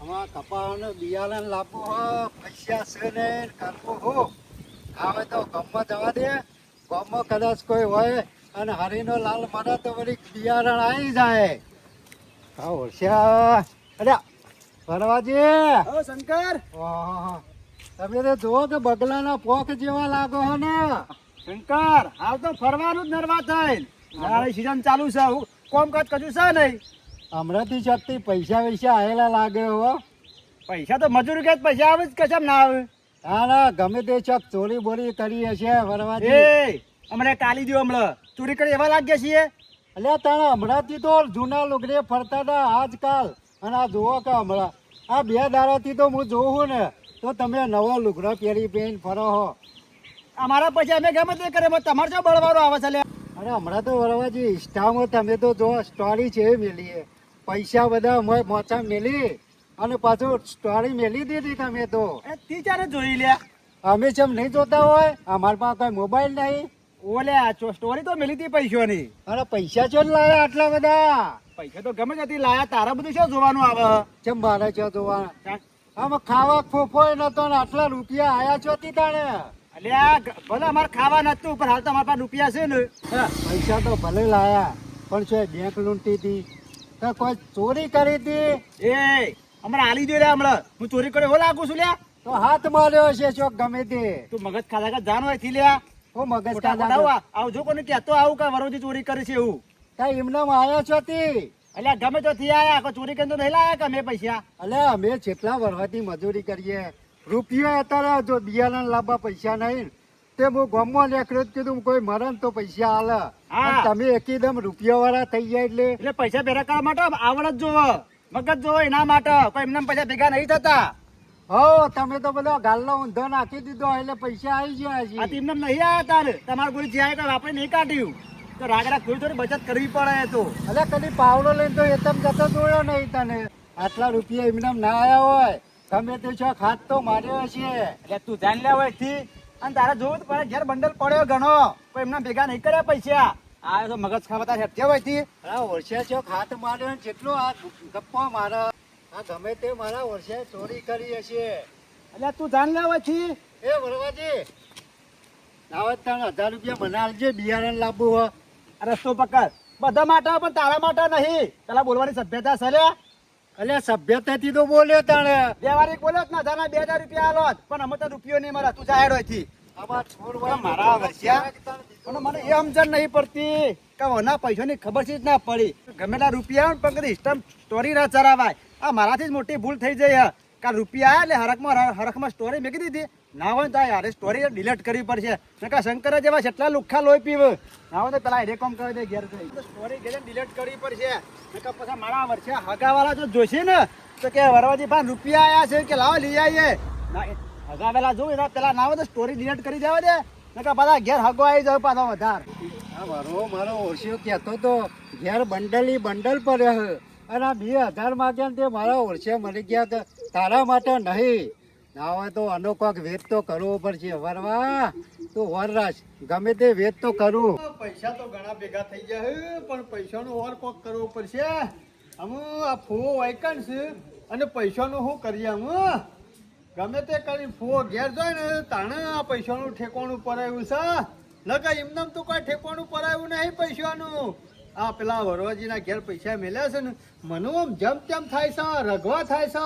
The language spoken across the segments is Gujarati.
આમાં કપાળને બિયારણ લાવવું હો, પૈસા છે ને કરવું હો. આવે તો ગામમાં જવા દે. ગામમાં કદાચ કોઈ હોય અને હરીનો લાલ મારે તો વળી બિયારણ આવી જાય. હા હોશિયાર. અરે ભરવાજી. ઓ શંકર, ઓહો, તમે તો જુઓ કે બગલાના પોખ જેવા લાગો હો ને. શંકર હાલ તો ફરવાનું જ નરવા થાય. ઉનાળાની સીઝન ચાલુ છે, હું કોમકાજ કજુ છે નહીં. હમણાંથી શક્તિ પૈસા વૈસા આવેલા લાગે હો. પૈસા તો મજૂરી કે પૈસા આવે જ કશમ ના આવે. ના ના ગમે તે ચક ચોરી બોરી કરી હશે ભરવાજી. એ અમને કાલી દો હમણાં ચોરી કરી એવા લાગ્યા છીએ. અલ્યા તારા હમણાંથી તો જૂના લુગડે ફરતા હતા આજકાલ. અને આ જુઓ કે હમણાં આ 2 દાડાથી તો હું જોઉં ને તો તમે નવો લુગડો પહેરીને ફરો હો. અમારા પૈસા અમે ગમે તે કરે તમારે શું બળવાળો આવે છે લે. અરે હમણાં તો વરવાજી ઇન્સ્ટામાં તમે તો જો સ્ટોરી છે એ મેલી પૈસા બધા મોચા મેલી અને પાછું સ્ટોરી મેલી દીધી તમે તો. એ તી ચારે જોઈ લે. અમે જેમ નહીં જોતા હોય અમારા પાસે કોઈ મોબાઈલ નહીં. ઓલે સ્ટોરી તો મેલી હતી પૈસાની. અરે પૈસા ચો લાયા આટલા બધા. પૈસા તો ગમે ત્યાંથી લાયા, તારા બધું શું જોવાનું આવે. ચમ મારે છો જોવા આમાં ખાવા ફોફો નતો ને આટલા રૂપિયા આયા છો તી તાણે. અલ્યા ભલે અમારે ખાવા નતું પણ હાલ તો અમારા પાસે રૂપિયા છે ને. પૈસા તો ભલે લાયા પણ છે બેંક લૂંટી હતી તો કોઈ ચોરી કરી હતી. એ અમારે હાલી દો રે હમણાં હું ચોરી કર્યો હો લાગુ છું લ્યા. તો હાથ માર્યો છે ચોક ગમે તે. તું મગજ ખાધા કા જાન હોય થી લ્યા. ઓ મગજ ખોટા કાઢા આવજો કોને કહેતો આવું કા વરોજી ચોરી કરે છે એવું. કઈ એમને આયા છો તી. અલ્યા ગમે તો થી આયા કોઈ ચોરી કરીને તો નહીં લાયા કે મેં પૈસા. અલે અમે જેટલા વર્ષથી મજૂરી કરીએ રૂપિયા અત્યારે જો બિયારણ લાવવા પૈસા નહીં તે હું ગામમાં લેખડ્યો જ કીધું કોઈ મરણ તો પૈસા હાલે. હા. તમે એકદમ રૂપિયા વાળા થઈ જાય એટલે પૈસા ભેગા કરવા માટે આવડત જોવો, મગજ જોવો એના માટે. કોઈ એમને પૈસા ભેગા નહીં થતા. હો તમે તો બધો ગાલનો ઊંધો નાખી દીધો એટલે પૈસા આવી ગયા છે. આ તેમને નહીં આયા તારે તમારે કોઈ જ્યાં કોઈ આપણે નહીં કાઢ્યું તો રાગડા થોડી થોડી બચત કરવી પડે તો. અલે કદી પાવડો લઈને તો એતમ જતો જોયો નહીં તને. આટલા રૂપિયા એમને ના આયા હોય ગમે તે છો ખાત તો માર્યો હશે. એટલે તું જાણ લે હોય થી અને તારે જોવું તો ઘેર બંડલ પડ્યો ઘણો કોઈ એમને ભેગા નહીં કર્યા પૈસા. આ તો મગજ ખાવા તારે હેઠે હોય થી. અરે વર્ષે છો ખાત માર્યો ને જેટલો આ ગપ્પા મારે આ ગમે તે મારા વર્ષે ચોરી કરી હશે. એટલે તું જાણ લે હોય થી. એ વરવાજી ના તને 1000 રૂપિયા મને આલજે બિયારણ લાવવું હોય. રસ્તો પકડ બધા માટે પણ તારા માટે નહીં. પેલા બોલવાની સભ્યતા છે લે. અલે સભ્યતાથી તો બોલ્યો તાણે. વ્યવહારિક બોલ્યો જ ના જાના 2000 રૂપિયા આલો પણ અમે તો રૂપિયો નહીં મળે. તું જાહેર હોય થી. આમાં છોડવા મારા વર્ષિયા અને મને એ સમજણ નહીં પડતી કે ઓના પૈસાની ખબર છે જ ના પડી. ગમેલા રૂપિયા આવે પણ કદી સ્ટમ્પ સ્ટોરી ના ચરાવાય. આ મારાથી જ મોટી ભૂલ થઈ જાય. કારણ રૂપિયા એટલે હરખમાં સ્ટોરી મેકી દીધી ના હોય તો યાર સ્ટોરી ડિલીટ કરવી પડશે. નકા શંકર જેવા જેટલા લુખ્ખા લોહી પીવે ના હોય તો પેલા એ કોમ કરી દે ઘેર થઈ સ્ટોરી ઘેર ડિલીટ કરવી પડશે. નકા પછી મારા વર્ષે હગાવાળા જો જોશે ને તો કે વરવાજી ભાઈ રૂપિયા આયા છે કે લાવો લઈ આવીએ. ના હગાવેલા જોઉં એના પેલા ના હોય તો સ્ટોરી ડિલીટ કરી દેવા દે. નકા પાછા ઘેર હગો આવી જાય પાછો વધાર. મારો ઓળશિયો કહેતો તો ઘેર બંડલ પડ્યો અને આ 2000 માંગ્યા તે મારા ઓળશે મળી ગયા કે તારા માટે નહીં. ના હોય તો આનો કોઈક વેદ તો કરવો પડશે. વરવા તું વર રાખ ગમે તે વેદ તો કરું. પૈસા તો ઘણા ભેગા થઈ જાય પણ પૈસાનો ઓર કોક કરવો પડશે. અમુ આ ફૂવો વાયકણ છે અને પૈસાનું શું કરીએ અમુ ગમે તે કરી ફૂવો ઘેર જાય ને તાણે આ પૈસાનું ઠેકાણું પડાયું છે. નકા એમને તો કોઈ ઠેકાણું પડાયું નહીં પૈસાનું. આ પેલા વરવાજીના ઘેર પૈસા મેલ્યા છે ને મને આમ જેમ તેમ થાય છે, રગવા થાય છે.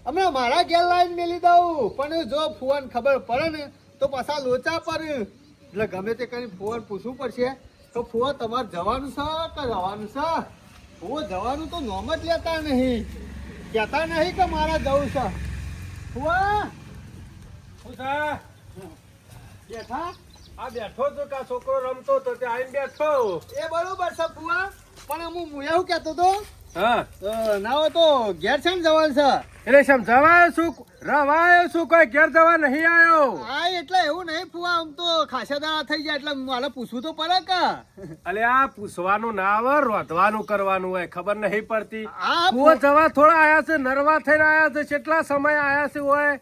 હમણાં મારા ઘેર લાઈન મેલી દઉં પણ જો ફુવાને ખબર પડે ને તો પાછા લોચા પડે. એટલે ગમે તે કરીને ફુવાને પૂછવું પડશે તો ફુવા તમારે જવાનું છે કે જવાનું છે. ફુવો જવાનું તો નોમ જ લેતા નહીં, કહેતા નહીં કે મારા જવું છે. ફુવા બેઠા આ બેઠો તો કા છોકરો રમતો તો તે આઈને બેઠો. એ બરોબર છે ફુવા પણ હું એવું કહેતો તો હા ના હોય તો ઘેર છે ને જવાનું છે. એટલે સમજાવાય શું રવાય શું કોઈ ઘેર જવા નહીં આવ્યો. હા એટલે એવું નહીં ફુવા આમ તો ખાસા દાડા થઈ જાય એટલે મારે પૂછવું તો પડે કે. અલે આ પૂછવાનું ના આવે રોધવાનું કરવાનું હોય ખબર નહીં પડતી. આ કુવો જવા થોડા આયા છે નરવા થઈને આયા છે કેટલા સમય આયા છે હોય.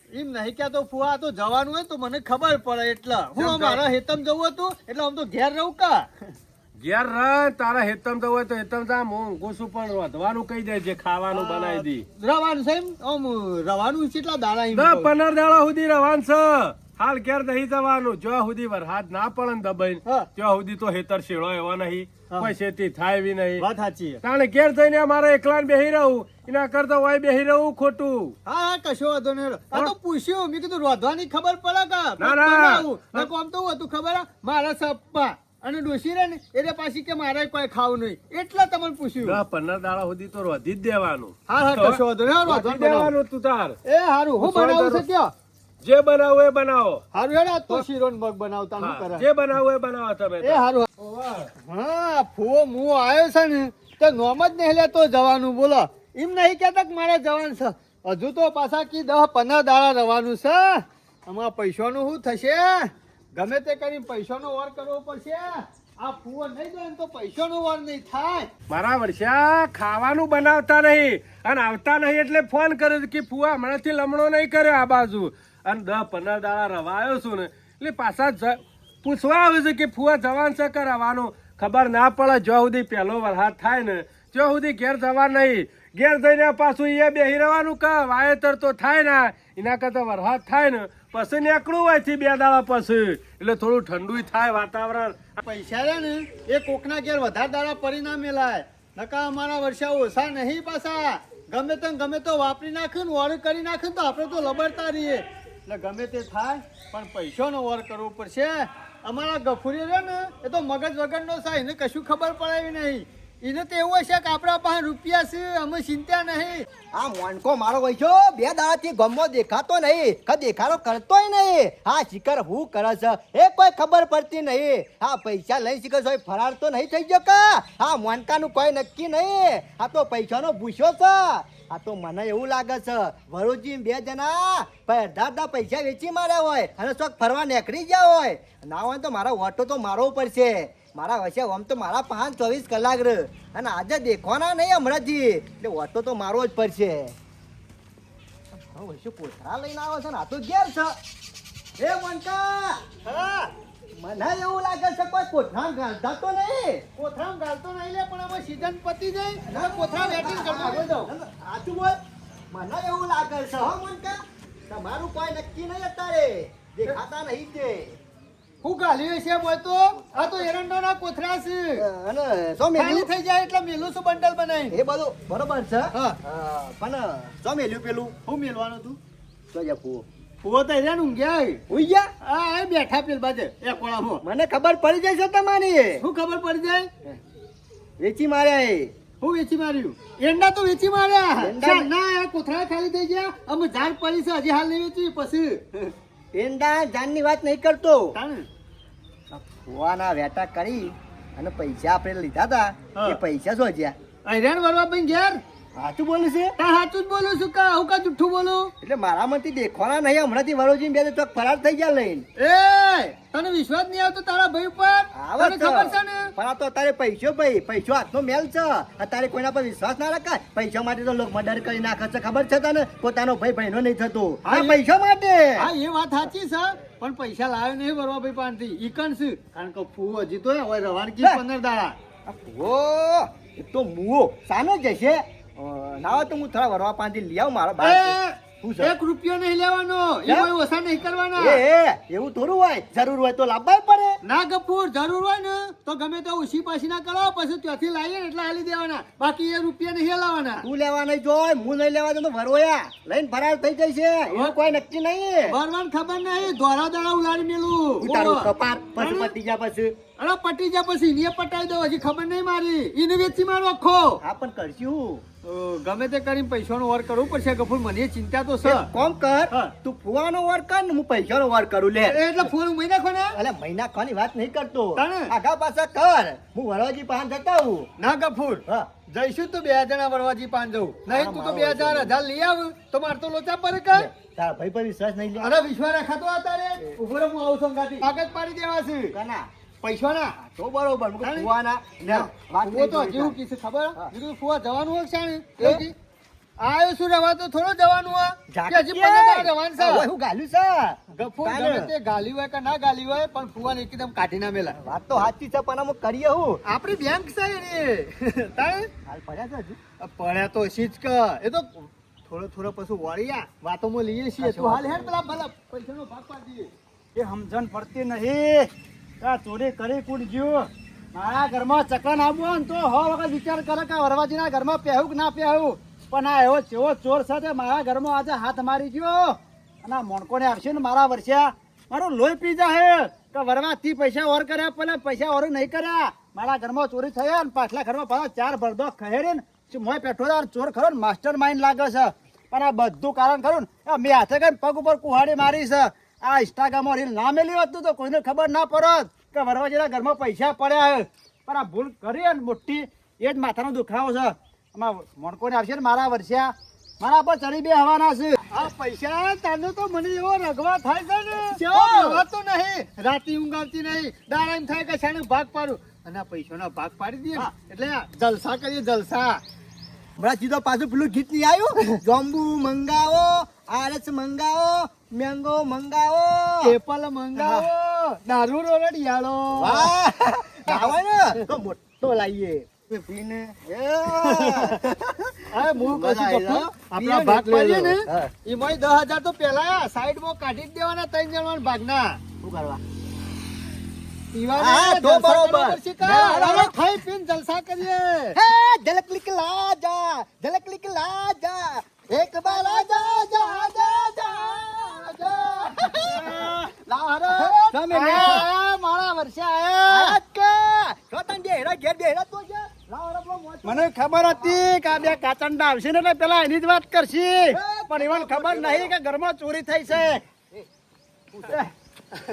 એમ નહીં કેતો ફુવા તો જવાનું હોય તો મને ખબર પડે એટલે હું મારા હેતમ જવું હતું એટલે આમ તો ઘેર રહું કા. ઘેર રહ તારા હેતમ તો હોય તો હેતમ તા હું ઊંઘું છું પણ રોધવાનું કહી દે જે ખાવાનું બનાવી દી રવાનું છે એમ આમ રવાનું કેટલા દાડા એમ 15 દાડા સુધી રવાન છે હાલ ઘેર નહીં જવાનું જો સુધી વરસાદ ના પડે ને દબાઈ હા. ત્યાં સુધી તો હેતર શેળો એવો નહીં હા. કોઈ શેતી થાય બી નહીં વાત સાચી છે. તાણે ઘેર જઈને મારે એકલા બેહી રહું એના કરતા હોય બેહી રહું ખોટું હા કશો વાંધો નહીં આ તો પૂછ્યું મેં કીધું રોધવાની ખબર પડે કા ના, ના. આમ તો હતું ખબર હે? મારા સપ્પા અને ડોશી રે ને એટલે પાછી કે મારે કોઈ ખાવું નહીં એટલે તમને પૂછ્યું 15 દાડા સુધી તો રોધી જ દેવાનું હા હા કશો વાંધો નહીં રોધી રોધવાનું બનાવો. દેવાનું તું તાર એ હારું હું બનાવું છે ત્યાં જે બનાવો એ બનાવો હારું હેડા તો શીરો ને મગ બનાવતા હું હા, કરે જે બનાવો એ બનાવો તમે એ હારું હા ફૂવો મું આવ્યો છે ને તો નોમ જ નહીં લેતો જવાનું બોલો એમ નહીં કહેતા કે મારે જવાનું છે હજુ તો પાછા કી 10-15 દાડા રવાનું છે આમાં પૈસાનું શું થશે ગમે તે કરીને પૈસાનો વાર કરવો પડશે આ ફૂવો નહીં જાય ને તો પૈસાનો વાર નહીં થાય મારા વર્ષા ખાવાનું બનાવતા નહીં અને આવતા નહીં એટલે ફોન કર્યો કે ફુવા હમણાંથી લમણો નહીં કર્યો આ બાજુ અને 10-15 દાડા રવાયો છું ને એટલે પાછા પૂછવા આવ્યું છે કે ફુવા જવાન છે કે રવાનું ખબર ના પડે જ્યાં સુધી પહેલો વરસાદ થાય ને ત્યાં સુધી ઘેર જવા નહીં ઘેર જઈને પાછું એ બેહી રહેવાનું કે વાવેતર તો થાય ને એના કરતા વરસાદ થાય ને પછી નીકળવું હોય થી 2 દાડા પછી એટલે થોડું ઠંડુ થાય વાતાવરણ પૈસા રે ને એ કોકના ઘેર વધારે દાડા પરિણામે લાય નકા અમારા વર્ષા ઓછા નહીં પાછા ગમે તો વાપરી નાખ્યું ને વર કરી નાખ્યું તો આપણે તો લબડતા રહીએ એટલે ગમે તે થાય પણ પૈસાનો વર કરવો પડશે અમારા ગફુરી રે ને એ તો મગજ વગરનો છે એને કશું ખબર પડે એવી નહીં એને તો એવું હશે કે આપણા પાસે રૂપિયા છે અમે ચિંતા નહીં આ મોનકો મારો વૈસો 2 દાડાથી ગમો દેખાતો નહીં કે દેખાડો કરતોય નહીં હા શિખર હું કરે છે એ કોઈ ખબર પડતી નહીં હા પૈસા લઈ શિખર સોય ફરાર તો નહીં થઈ ગયો કા હા મોનકાનું કોઈ નક્કી નહીં આ તો પૈસાનો ભૂસ્યો છે આ તો મને એવું લાગે છે વરુજી 2 જણા અડધા પૈસા વેચી માર્યા હોય અને ચોક ફરવા નીકળી ગયા હોય ના હોય તો મારા ઓટો તો મારવો પડશે મારા વચ્ચે આમ તો મારા 5-24 કલાક રે અને આજે દેખવાના નહીં હમણાંથી એટલે ઓટો તો મારવો જ પડશે વચ્ચે કોથળા લઈને આવે છે ને આ તો ઘેર છે એ મનકા હા મને એવું લાગે છે કોઈ કોથળા ગાલતા તો નહીં કોથરામ ગાલતો નહીં લે પણ હવે સીઝન પતી જાય હવે કોથરા વેટિંગ કરતો દઉં સાચું બોલ મને એવું લાગે છે હો મનકા તમારું કોઈ નક્કી નહીં અત્યારે દેખાતા નહીં તે હું ગાલ્યો છે બોય તો આ તો એરંડાના કોથરા છે અને સો ખાલી મેલ્યું થઈ જાય એટલે મેલું છું બંડલ બનાવી એ બધું બરોબર છે હા. પણ સો મેલ્યું પેલું હું મેલવાનું તું તો જપું ફુવો તો એરિયા ઊંઘ્યા ઉઈ ગયા આ એ બેઠા પેલ બાજે એ કોળામાં મને ખબર પડી જાય છે તમારી શું ખબર પડી જાય વેચી માર્યા એ હું વેચી માર્યું એંડા તો વેચી માર્યા એંડા? ના આ કોથરા ખાલી થઈ ગયા અમે ઝાડ પડી છે હજી હાલ નહીં વેચી પછી એંડા જાનની વાત નહીં કરતો તાણે. ફુવાના વેટા કરી અને પૈસા આપણે લીધા હતા હા. એ પૈસા શું જ્યાં હેરાન વરવા ભાઈ ઘેર સાચું બોલું છે તા સાચું જ બોલું છું કા હું કા જુઠ્ઠું બોલું એટલે મારા માંથી દેખવાના નહીં હમણાંથી વરોજી 2 ચોક ફરાર થઈ ગયા લઈને એ તને વિશ્વાસ નહીં આવતો તારા ભાઈ ઉપર આવે તને છે. ખબર છે ને પણ આ તો અત્યારે પૈસો હાથનો મેલ છે અત્યારે કોઈના પર વિશ્વાસ ના રખાય પૈસા માટે તો લોકો મર્ડર કરી નાખે છે ખબર છે તને પોતાનો ભાઈ ભાઈનો નહીં થતો હા, આ એ- પૈસા માટે હા એ વાત સાચી છે પણ પૈસા લાવ્યો નહીં વરવા ભાઈ પાનથી ઈકણ છે કારણ કે ફૂ હજી તો હવે રવાનગી હે. 15 દાડા ઓ એક તો મુઓ સાનો જશે ના હોય તો હું થોડા વરવા પાંચથી લઈ આવું મારા બાર શું છે? એક રૂપિયો નહીં લેવાનો એ હે? કોઈ ઓછા નહીં કરવાના એવું થોડું હોય જરૂર હોય તો લાવવા પડે ના ગફૂર જરૂર હોય ને તો ગમે તો ઉછી પાછી ના કરો પછી ત્યાંથી લાવીએ ને એટલે હાલી દેવાના બાકી એ રૂપિયા નહીં લાવવાના તું લેવા નહીં જોય હું નહીં લેવા તો ભરવયા લઈને ફરાર થઈ જાય છે એનું કોઈ નક્કી નહીં ભરવાન ખબર નહીં દોરા દાડા ઉલાડી મેલું ઉતારું કપાર પછી પતી જા પછી અરે પટી જા પછી એને પટાઈ દો હજી ખબર નહીં મારી એને વેચી મારો આખો હા પણ કરશું ગમે તે કરીને પૈસાનો વાર કરવું પડશે ગફૂર મને ચિંતા તો છે એક કામ કર હા. તું ફુવાનો વાર કર ને હું પૈસાનો વાર કરું લે એટલે ફોન મહિના ખોને અલે મહિના ખાની વાત નહીં કરતો તાણે? આગા પાછા કર હું વરવાજી પાન જતા હું ના ગફૂર હા જઈશું તો 2 જણા વરવાજી પાન જવું નહીં તું તો મારો 2000 લઈ આવ તો માર તો લોચા પર કર તારા ભાઈ પર વિશ્વાસ નહીં લે અરે વિશ્વાસ રાખાતો અત્યારે ઉભો રહો હું આવું છું ગાડી કાગજ પાડી દેવા છે કના પૈસા ના તો બરોબર હું તાણે? ફુવાના ને વાત ફુવો તો નહીં હજી હું જોઈ કીધું ખબર હા. કીધું ફુવા જવાનું હોય છે ને એ? એ કી, આયો શું રહેવા તો થોડો જવાનું આ કે હજી 15 દાડા રહેવાનું છે. ઓય, હું ગાલ્યું છે ગફુર તાને. ગમે તે ગાલી હોય કે ના ગાલી હોય પણ ફુવાને એકદમ કાઢી ના મેલા. વાત તો સાચી છે પણ અમે કરીએ હું આપણી બેંક છે એ તાણે હાલ પડ્યા છે હજુ પડ્યા તો હશી જ કે એ તો થોડો પછી વળ્યા વાતોમાં લઈએ છીએ. તું હાલ હેડ પેલા ભલા પૈસાનો ભાગ પાડી દઈએ. એ સમજણ પડતી નહીં આ ચોરી કરી કુડ ગયું મારા ઘરમાં ચકન આવું ને તો હો વખત વિચાર કરે કે વરવાજીના ઘરમાં પહેવું કે ના પહેવું પણ આ એવો ચેવો ચોર સાથે મારા ઘરમાં આજે હાથ મારી ગયો અને આ મોણકોને આવશે ને મારા વર્ષે મારું લોહી પી જાય કે વરવાથી પૈસા ઓર કર્યા પેલા પૈસા ઓર નહીં કર્યા મારા ઘરમાં ચોરી થયા ને પાછલા ઘરમાં પાછા 4 ભરદો ખહેરી ને મોય પેઠો ચોર ખરો ને માસ્ટર માઇન્ડ લાગે છે પણ આ બધું કારણ ખરું ને મેં હાથે કઈ પગ ઉપર કુહાડી મારી છે આ ઇન્સ્ટાગ્રામમાં રીલ ના મેલી હોત તો કોઈને ખબર ના પડત કે વરવાજીના ઘરમાં પૈસા પડ્યા છે પણ આ ભૂલ કરી ને મોટી એ જ માથાનો દુખાવો છે આમાં મોણકોને આવશે ને મારા વર્ષે મારા પર ચડી બે હવાના છે આ પૈસા તને તો મને એવો રગવા થાય છે ને ચેવો? રગવાતો નહીં રાતે ઊંઘ આવતી નહીં દાડા એમ થાય કે શાને ભાગ પાડું અને આ પૈસાનો ભાગ પાડી દઈએ ને, એટલે આ જલસા કરીએ જલસા. હમણાં સીધો પાછું પેલું ગીત નહીં આવ્યું જોંબુ મંગાવો આરસ મંગાવો મેંગો મંગાવો એપલ મંગાવો દારૂ રોરડિયાળો. વાહ ગાવા ને તો મોટો લાવીએ પીને હવે હું કહું છું મજા ગફુર, આવી આપણા ભાગ પાડીએ ને હા. એમાંય 10,000 તો પેલા સાઈડમાં કાઢી જ દેવાના 3 જણના ભાગના. શું કરવા પીવાના હા, તો જલસા બરોબર. કરવા પડશે કાં? બરાબર. હવે ખાઈ પીને જલસા કરીએ. હે ઝલક લીક લા જા એક બાર જા જા જા જા લા રે તમે આયા, મારા વર્ષે આયા. મને ખબર હતી કે આ બે કાચંડા આવશે ને એટલે પેલા એની જ વાત કરશે પણ એમને ખબર નહીં કે ઘરમાં ચોરી થઈ છે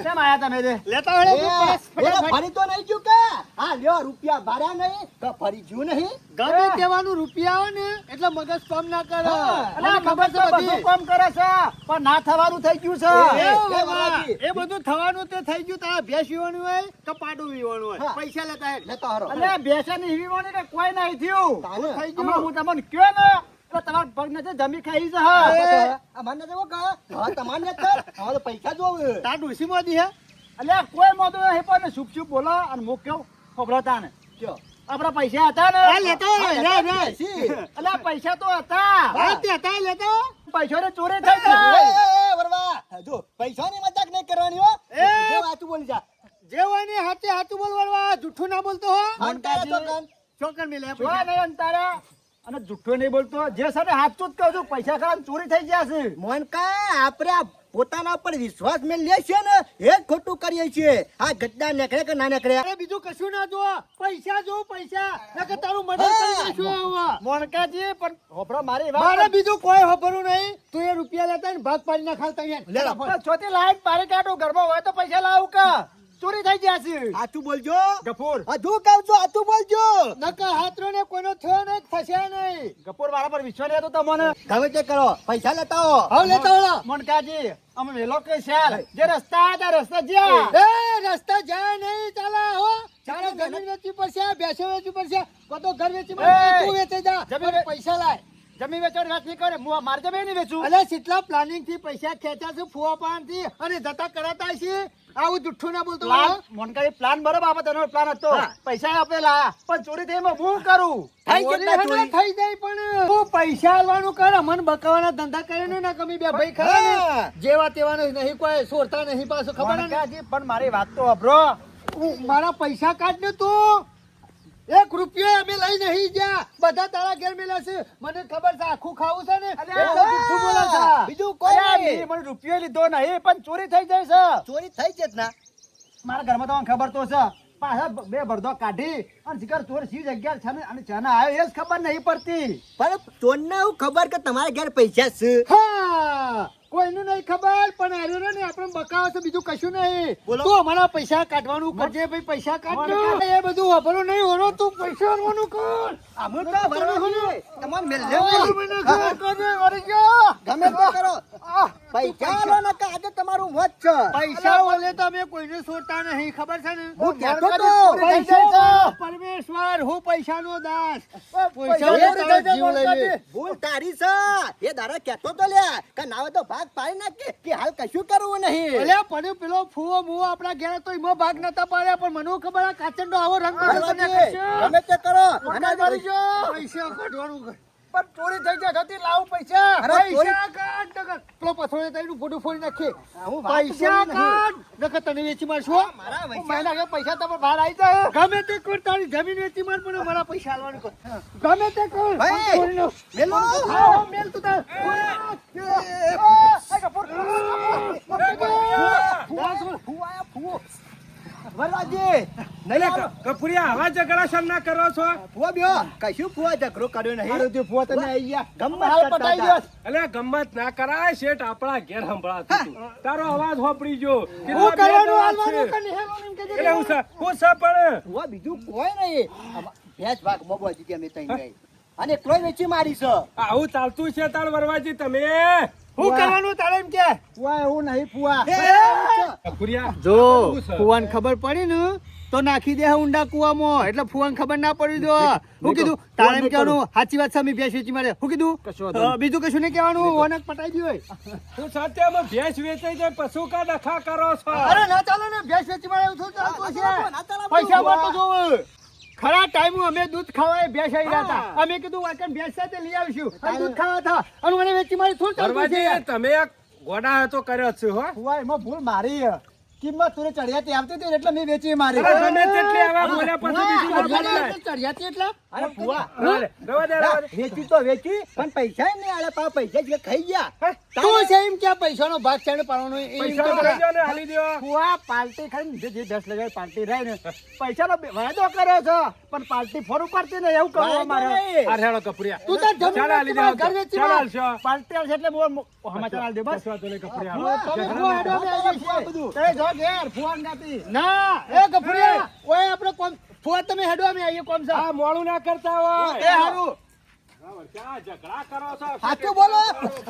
કેમ આયા તમે રે લેતા હોય ને પાસ ફટાફટ. ફરી તો નહીં ગયું કે હા લ્યો રૂપિયા ભર્યા નહીં તો ફરી ગયું નહીં ગમે તેવાનું રૂપિયા આવે ને એટલે મગજ કામ ના કરે. અને આ ખબર છે બધું કામ કરે છે પણ ના થવાનું થઈ ગયું છે એ એ બાબા, બાબાજી. એ બધું થવાનું તે થઈ ગયું. તારા ભેંસ વીવાનું હોય કે પાડું વીવાનું હોય, હા. પૈસા લેતા હોય. લેતો હરો અને બેસાની હીવીવાની કે કોઈ નહીં થયું તાને. થઈ ગયું હું તમને કયો ને એટલે તમારા પગ ને જમી ખાઈ છે હા અમારને જેવો કા હા તમારને તો હવે તો પૈસા જોવે તાર ડોશીમાં દી હે? એટલે કોઈ મોદો નહીં પણ શુભ શુભ બોલો અને મુખ કેવું ખબરતા ને કયો આપડા પૈસા હતા ને આ લેતા હોય, લે, લે. એટલે આ પૈસા તો હતા હા, તે હતા એ લેતા હોય. પૈસા ને ચોરી થઈ એ, ગઈ એ, વરવા જો પૈસાની મજાક નહીં કરવાની હો એ. જે વાતું બોલી જા જે હોય ને હાથે હાથું બોલવાનું, જૂઠું ના બોલતો હો. મનકાજી. ચોકન મિલે જોવા પૈસા. નહીં અંતારા અને જુઠ્ઠો નહીં બોલતો જે સાથે સાચું જ કહું છું પૈસા ખરા ચોરી થઈ ગયા છે મોનકા આપણે આ પોતાના પર વિશ્વાસ મેં લે છે ને એ જ ખોટું કરીએ છીએ આ ગદ્દા નીકળે કે ના નીકળે અરે બીજું કશું ના જો, પૈસા જો પૈસા, નકર તારું મર્ડર કરી નાખ્યું હવે. મોણકાજી પણ હોભળો મારી મારે વાત બીજું કોઈ ખબરું નહીં. તું એ રૂપિયા લેતા ને ભાગ પાડી નાખાલ તૈયાર. લે લો. પણ છોટી લાઈટ પાડી કાઢું ઘરમાં હોય તો પૈસા લાવું કા ચોરી થઈ ગયા છે આતું બોલજો ગફૂર હજુ કહું છું આતું બોલજો નકર હાથરો ને કોઈનો થયો નહીં, થશે નહીં. ગફૂર મારા પર વિશ્વાસ રહેતો તમને ગમે તે કરો પૈસા લેતા હો હવે લેતા હોય. મોનકાજી અમે વેલો કે શાલ જે રસ્તા હતા રસ્તા જ્યાં એ રસ્તા જાય નહીં, ચાલે હો. ચાલે જમીન વેચવી પડશે, ભેંસો વેચવી પડશે, બધો ઘર વેચી પડશે, એ. તું વેચી જા. જમીન મને પૈસા લાય. જમીન વેચવાની વાત નહીં કરે હું મારે જમીન નહીં વેચું અલે કેટલા પ્લાનિંગ થી પૈસા ખેંચ્યા છે ફુવા પાન થી અને જતા કરાતા છે. આવું જુઠ્ઠું ના બોલતો પ્લાન હોય. મોનકાજી પ્લાન બરોબર આપણે તેનો પ્લાન હતો હા. પૈસા આપણે લાયા પણ ચોરી થઈ એમાં હું કરું થઈ ચોરી કેટલા હે ને ચોરી? થઈ જાય પણ તું પૈસા આલવાનું કર, મન બકાવાના ધંધા કરે ને ના કમી બે ભાઈ ખરા ને. હા. જેવા તેવાનું નહીં, કોઈ સોરતા નહીં પાછું, ખબર ને? મોનકાજી પણ મારી વાત તો અભરો મારા પૈસા કાઢ ને તું. 1 રૂપિયો અમે લઈ નહીં ગયા, બધા તારા ઘેર મેલા છે. મને ખબર છે આખું ખાવું છે ને એટલે જુઠ્ઠું બોલે છે. બીજું કોઈ નહીં. મને રૂપિયો લીધો નહીં પણ ચોરી થઈ જાય છે ચોરી થઈ છે જ ના મારા ઘરમાં તમને ખબર તો છે પાછા બે ભરદો કાઢી અને શિકાર ચોર સી જગ્યા છે ને અને ચાના આવ્યો એ જ ખબર નહીં પડતી પણ ચોરને એવું ખબર કે તમારા ઘેર પૈસા છે હા, કોઈનું નહીં ખબર પણ આર્યો ને આપણે બકાવા છે, બીજું કશું નહીં. બોલો. તું અમારા પૈસા કાઢવાનું કરજે ભાઈ, પૈસા કાઢ. એ બધું વાપરવું નહીં હોનો, તું પૈસા આલવાનું કર. અમે તો ભરવાનું તમારે મેલ મને ખબર કરે, અરે યા. ગમે તે કરો આહ. પૈસા આલો ને કે આજે તમારું મોત છે પૈસા ઓલે તો અમે કોઈને છોડતા નહીં ખબર છે ને હું કહેતો તો. પૈસા પરમેશ્વર હું પૈસાનો દાસ પૈસા એ તારો જીવ લઈ લે. ભૂલ તારી છે એ દારા કહેતો તો લ્યા કે નાવે તો ભાગ પાડી નાખે કે હાલ કશું કરવું નહીં અલ્યા પણ પેલો ફૂવો મુવો આપણા ઘેર તો એમાં ભાગ નતા પાડ્યા પણ મને ખબર આ કાચંડો આવો રંગ ભરવાજી, ગમે તે કરો અને મારી જો પૈસા કાઢવાનું કર. પણ ચોરી થઈ જાય હતી લાવું પૈસા અરે ચોરી- પૈસા કાઢ નકર. પેલો પથોડે તઈનું ગોડું ફોડી નાખે હું વાત પૈસા કરું નહીં. કાઢ નકર તને વેચી મારશું મારા હું પૈસા મહિના કે પૈસા તમારે બહાર આવી જાય ગમે તે કર તારી જમીન વેચી માર પણ મારા પૈસા આલવાનું કર ગમે તે કર ભાઈ, છોડી લો. મેલો. હા, મેલ તું તાર. ભરવાજી, નહીં આવો. કપૂરિયા આવા ઝઘડા શેમ ના કરો છો ફુવા બેહો. કશું ફુવા ઝઘડો કર્યો નહીં હારું થયું, ફુવા તમે આવી ગયા ગમ્મત હાલ કરતા પતાઈ હતા. દો એટલે ગમત ના કરાય શેઠ આપણા ઘેર સંભળાતું હતું. તારો અવાજ હોપડી ગયો હું કરવાનું આલવાનું કર નિહાળવાનું એમ કહેજે. એટલે હું છે પણ ફુવા બીજું કોઈ નહીં આમાં ભેંસ ભાગ મોબાજી કે અમે તઈ ગઈ અને એકલોય વેચી મારી છે આવું ચાલતું છે તાર વરવાજી તમે હું કરવાનું તારે એમ કે ફુવા એવું નહીં ફુવા કપૂરિયા જો શું છે? ફુવાને ખબર પડી ને તો નાખી દે ઊંડા કુવામાં એટલે ફુવાને ખબર ના પડી દો હું કીધું તારે એમ કહેવાનું સાચી વાત છે મેં ભેંસ વેચી મારે હું કીધું બીજું કશું નહીં કહેવાનું ઓનક પટાઈ દો તું સત્યમાં ભેંસ વેચાઈ જાય પશુ કા ડખા કરો છો અરે ના ચાલો ને ભેંસ વેચી મારે એવું થોડું ચાલતું છે ના ચાલો, પૈસા માટે જોવે ખરા ટાઈમ અમે દૂધ ખાવા ભેંસ આવી રહ્યા હતા અમે કીધું વાકન ભેંસ સાથે લઈ આવીશું અને દૂધ ખાવા હતા અને મને વેચી મારી થોડું ચાલતું વરવાજી છે તમે એક ગોડા હતો કર્યો છે હો ફુવા એમાં ભૂલ મારી હે. કિંમત તુરે ચડિયાતી આવતી હતી ને એટલે મેં વેચી મારી અરે ગમે તેટલી આવા બોલ્યા પછી બીજું ના બોલાય. ચડિયાતી એટલે અરે ફુવા રવા દે, રવા દે, રવા દે. વેચી તો વેચી પણ પૈસા ય નહીં આલે પા પૈસા જ ખાઈ ગયા તું છે એમ કે પૈસાનો ભાગ ચાને પાડવાનો એમ પૈસા તો લઈ જાઓ ને હાલી દ્યો. ફુવા પાર્ટી ખાઈને જે 10 લગાવી પાર્ટી રહી ને પૈસાનો વાયદો કર્યો છે પણ પાર્ટી ફોર ઉપાડતી નહીં એવું કહો મારે આ રેડો કપૂરિયા. તું તાર જમીન ચાલ હાલી વેચી દ્યો. માર, ઘર વેચી ચાલ માર. હાલશો. પાર્ટી આવશે એટલે હું સમાચાર આલ દે બસ કશો વાંધો નહીં, કપૂરિયા. તમે ઝઘડા ફુવા ના હેડો અમે આવીએ છીએ. બધું તે જો ઘેર ફુવા ગાતી ના એ ગફુરિયા ઓય આપણે કોમ ફુવા તમે હેડો અમે આવીએ કોમ છે આ મોડું ના કરતા હોય એ હારું ક્યાં ઝઘડા કરો છો સાચું બોલો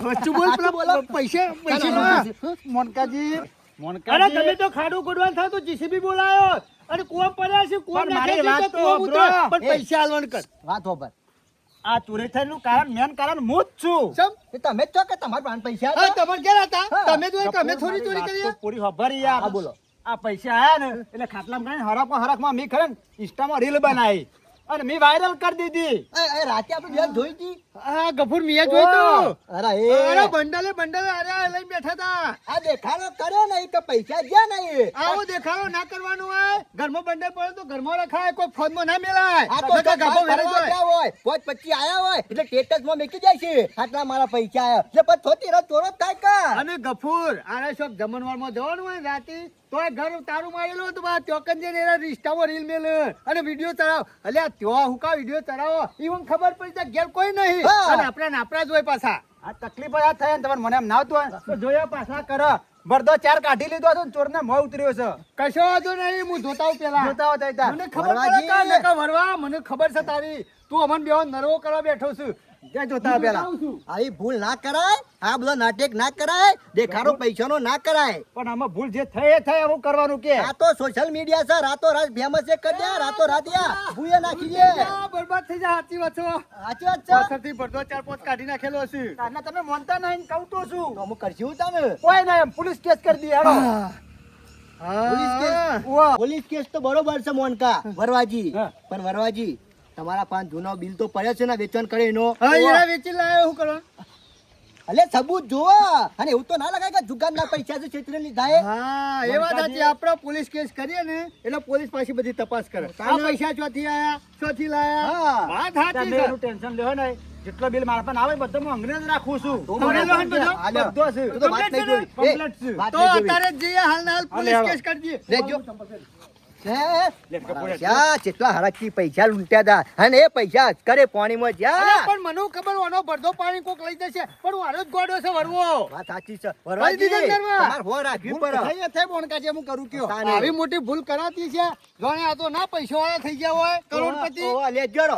વચ્ચું બોલ પેલા પૈસા પૈસા મોનકાજી અરે મોનકાજી તમે તો ખાડું ગોડવાન થાવ તો જીસીબી બોલાયો અને કુવા પડ્યા છે કુવા પણ નાખે મારી છે તો વાત કુવા તો મૂકે. પણ પૈસા આલવાનું કર વાત હોબર આ ચોરી થયેલું કારણ મેન કારણ હું જ છું સમ એ તમે જ છો કે તમારા પાસે પૈસા હા હતા? તમારે ક્યાં હતા હા. તમે તો તમે થોડી ચોરી કરી વાત તો પૂરી ખબર યાર હા, બોલો. આ પૈસા આયા ને એટલે ખાટલામાં ગઈને હરકમાં મી ખરે ને ઇન્સ્ટામાં રીલ બનાવી અને મી વાયરલ કરી દીધી એ રાતે આપણે બેન જોઈ હતી હા ગફુર મિયા જોઈ તો અરે અરે એ બંડલે અરે આ લઈને બેઠા હતા આ દેખાડો કર્યો નહીં કે પૈસા ગયા નહીં આવો દેખાડો ના કરવાનું હોય ઘરમાં બંડલ પડે તો ઘરમાં રખાય કોઈ ફોનમાં ના મેલાય આ તો નકર ગાભો વેરાઈ ફરવા જાય. ગયા હોય પોચ પછી આયા હોય એટલે સ્ટેટસમાં મૂકી જાય છે આટલા મારા પૈસા આયા એટલે પછી થોતી રાત ચોરો જ થાય કા અને ગફુર આને શોખ જમણવારમાં જવાનું હોય ને રાતે તોય ઘર તારું મારેલું હતું બા ચોકન જઈને એના રિશ્તામાં રીલ મેલ અને વિડીયો ચડાવ અલ્યા ત્યાં હું કા વિડીયો ચડાવો ઈવન ખબર પડી જાય ઘેર કોઈ નહીં હા. અને આપણા જ હોય પાછા આ તકલીફ જ આ થાય ને તમારે મને એમ ના આવતું હોય તો જોયા પાછા કરો બરદો ચાર કાઢી લીધો હતો ને ચોરને મોં ઉતર્યો છે કશો વાંધો નહીં હું જોતા આવું પેલા જોતા હો તઈ મને ખબર પડે કે આ નકા વરવા મને ખબર છે તારી તું અમન બેવો નરવો કરવા બેઠો છું ત્યાં જોતા હો પેલા આવી ભૂલ ના કરાય આ બધો નાટક ના કરાય દેખાડો પૈસાનો ના કરાય પણ આમાં ભૂલ જે થઈ એ થઈ હવે કરવાનું કે આ તો સોશિયલ મીડિયા છે રાતો રાત ફેમસ છે કરી દે રાતો રાત યા ભૂએ નાખી દે આ બરબાદ થઈ જાય સાચી વાત છે સાચી વાત છે પાછળથી પડદો 4-5 કાઢી નાખેલો હશે કારના તમે માનતા નહીં કહું તો શું તો હું કરશું તને કોઈ ના એમ પોલીસ કેસ કરી દી હેડો પોલીસ કેસ વાહ. પોલીસ કેસ તો બરોબર છે મોનકા વરવાજી હા. પણ વરવાજી તમારા પાંચ જૂનો બિલ તો પડ્યો છે ને વેચાણ કરે એનો હા એના વેચી લાયો હું કરવા અલે સબૂત જોવો અને એવું તો ના લગાય કે જુગારના પૈસા છે છેતરી લીધા હા એ વાત સાચી આપણે પોલીસ કેસ કરીએ ને એટલે પોલીસ પાછી બધી તપાસ કરે આ પૈસા ચોથી આયા ચોથી લાયા હા. વાત સાચી તમે છે એનું ટેન્શન લેવો નહીં જેટલો બિલ મારા પાસે આવે બધો હું અંગ્રેજ રાખું છું તો મને મને લોન બધો? હાલ્યો. બધો છે. તું તો વાત નહીં જોઈ. Complete છે. એ, વાત તો નહીં જોઈ. અત્યારે જ જઈએ હાલ ના હાલ પોલીસ હાલે, કેસ કરજે લેજો. હે? લે, કપૂર પૈસા કેટલા હરાકી પૈસા લૂંટ્યા હતા અને એ પૈસા કરે પાણીમાં અરે જ્યાં પણ મને ખબર ઓનો બળદો પાણી કોક લઈ જશે પણ હું હારો જ ગોડો છે વરવો વાત સાચી છે ભાઈ દીધા ઘરમાં. તમારે હો રાખવી પડે થઈ થઈ બોનકાજી હું કરું કયો તાને. આવી મોટી ભૂલ કરાતી છે જાણે આ તો ના પૈસા વાળા થઈ ગયા હોય કરોડપતિ ઓહો, લેજો રો.